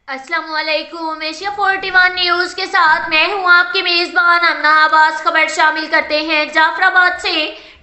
अस्सलाम वालेकुम। Asia 41 news के साथ मैं हूं आपकी मेजबान अमना आबाज। खबर शामिल करते हैं जाफराबाद से।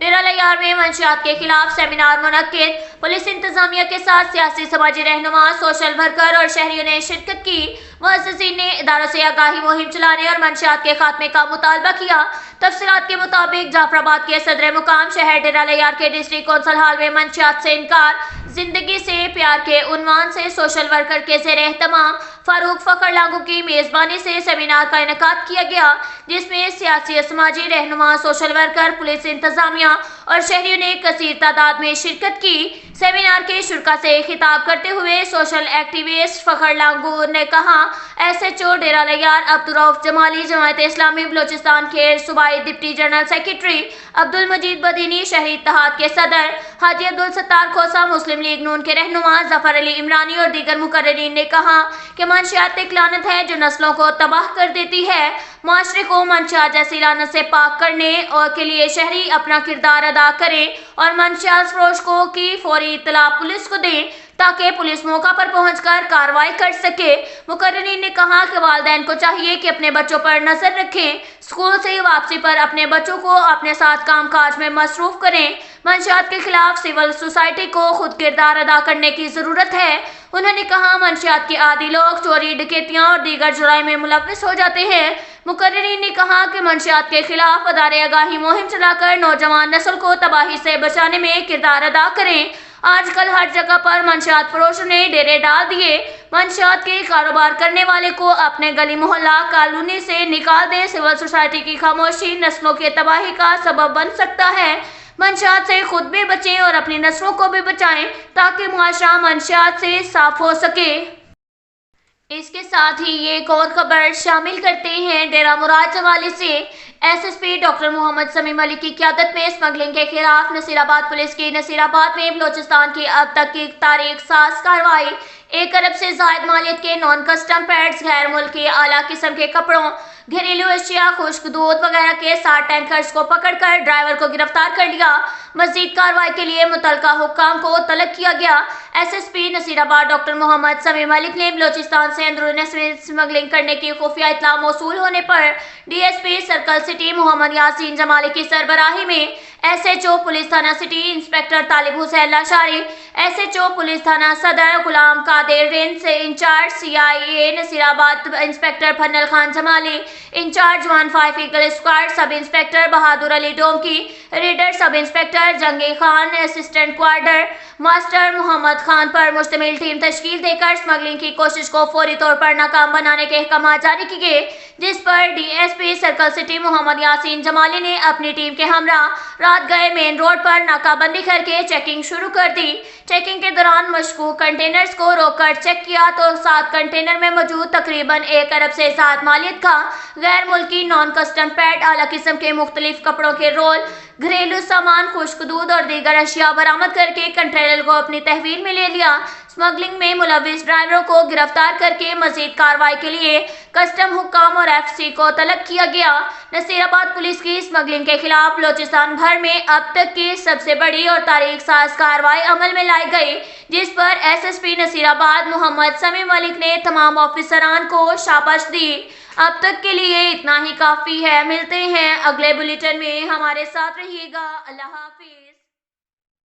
डेरा लैयार में मंशियात के खिलाफ सेमिनार मुनक्किद। पुलिस इंतजामिया के साथ सियासी समाजी रहनुमा, सोशल वर्कर और शहरियों ने शिरकत की। मुअज़्ज़िज़ीन ने इदारों से आगाही मुहिम चलाने और मंशियात के खात्मे का मुतालबा किया। तफसीलात के मुताबिक जाफराबाद के सदर मुकाम शहर डेरा लैयार के डिस्ट्रिक्ट कौंसल हाल में मंशियात से इनकार, जिंदगी से प्यार के उन्वान से सोशल वर्कर के ज़ेर एहतमाम फारूक फखर लागू की मेज़बानी से सेमिनार का इनेकाद किया गया, जिसमें सियासी समाजी रहनुमा, सोशल वर्कर, पुलिस इंतजामिया और शहरियों ने कसीर तादाद में शिरकत की। सेमिनार के शुरा से खिताब करते हुए सोशल एक्टिविस्ट फखर लागू ने कहा, SHO डेरा लैयार अब्दुल रऊफ जमाली, जमात इस्लामी बलोचिस्तान के सूबाई डिप्टी जनरल सेक्रेटरी अब्दुल मजीद बदीनी, शहरी इत्तेहाद के सदर हाजी अब्दुल सत्तार खोसा, मुस्लिम लीग नून के रहनुमा जफर अली इमरानी और दीगर मुकर्ररीन ने कहा कि मंशियात एक लानत है जो नस्लों को तबाह कर देती है। माशरे को मंशियात जैसी लानत से पाक करने और के लिए शहरी अपना किरदार अदा करें और मंशियात फरोशों की फौरी इत्तला पुलिस को दें ताकि पुलिस मौका पर पहुंचकर कार्रवाई कर सके। मुकर्ररीन ने कहा कि वालिदैन को चाहिए कि अपने बच्चों पर नजर रखें, स्कूल से वापसी पर अपने बच्चों को अपने साथ कामकाज में मसरूफ करें। मंशियात के खिलाफ सिविल सोसाइटी को खुद किरदार अदा करने की जरूरत है। उन्होंने कहा, मंशियात के आदी लोग चोरी, डकैतियां और दीगर जुराइम में मुलव्विस हो जाते हैं। मुकर्ररीन ने कहा कि मंशियात के खिलाफ अदारे आगाही मुहिम चलाकर नौजवान नस्ल को तबाही से बचाने में किरदार अदा करें। आजकल हर जगह पर मंशियात फरोशों ने डेरे डाल दिए। मंशियात के कारोबार करने वाले को अपने गली मोहल्ला कॉलोनी से निकाल दे। सिविल सोसाइटी की खामोशी नस्लों की तबाही का सबब बन सकता है। मंशियात से खुद भी बचें और अपनी नस्लों को भी बचाएं ताकि मुआशरा मंशियात से साफ हो सके। इसके साथ ही ये एक और खबर शामिल करते हैं डेरा मुराद जमाली से। SSP डॉक्टर मोहम्मद समीम अली की क़यादत में स्मगलिंग के खिलाफ नसीराबाद पुलिस की नसीराबाद में बलोचिस्तान की अब तक की तारीख साज कार्रवाई। 1 अरब से ज़ायद मालियत के नॉन कस्टम पैड्स, गैर मुल्की आला किस्म के कपड़ों, घरेलू अशिया, खुश्क दूध वगैरह के 60 टैंकर्स को पकड़कर ड्राइवर को गिरफ्तार कर लिया। मजीद कार्रवाई के लिए मुतलका हुक्काम को तलब किया गया। SSP नसीराबाद डॉक्टर मोहम्मद समीम अली ने बलोचिस्तान से अंदरूनी स्मगलिंग करने की खुफिया इत्तला मौसूल होने पर DSP circle city Mohammad Yasin Jamali की सरबराही में SHO पुलिस थाना city inspector Talib Hussain Lashari, SHO police थाना सदर गुलाम कादिर, रेंज से incharge CIA Nasirabad inspector Fannal Khan Jamali, incharge 15 eagle squad sub inspector Bahadur Ali Domki, reader sub inspector Jangi Khan, assistant quarter master Muhammad Khan पर मुश्तमिल टीम तश्कील देकर स्मगलिंग की कोशिश को फौरी तौर पर नाकाम बनाने के अहकाम जारी किए गए, जिस पर DSP circle city Mohammad Yasin Jamali ने अपनी टीम के हमरा रात गए मेन रोड पर नाकाबंदी करके चेकिंग शुरू कर दी। चेकिंग के दौरान मशकूक कंटेनर्स को रोककर चेक किया तो 7 कंटेनर में मौजूद तकरीबन 1 अरब से ज़ायद मालियत का गैर मुल्की नॉन कस्टम पैड, आला किस्म के मुख्तलिफ कपड़ों के रोल, घरेलू सामान, खुश्क दूध और दीगर अशिया बरामद करके कंटेनर को अपनी तहवील में ले लिया। स्मगलिंग में मुलव्विस ड्राइवरों को गिरफ्तार करके मजीद कार्रवाई के लिए कस्टम हुक्काम और FC को तलब किया गया। नसीराबाद पुलिस की स्मगलिंग के खिलाफ बलोचिस्तान भर में अब तक की सबसे बड़ी और तारीख साज कार्रवाई अमल में लाई गई, जिस पर SSP नसीराबाद मोहम्मद समीम मलिक ने तमाम ऑफिसरान को शाबाश दी। अब तक के लिए इतना ही काफ़ी है। मिलते हैं अगले बुलेटिन में, हमारे साथ रहिएगा। अल्लाह हाफिज।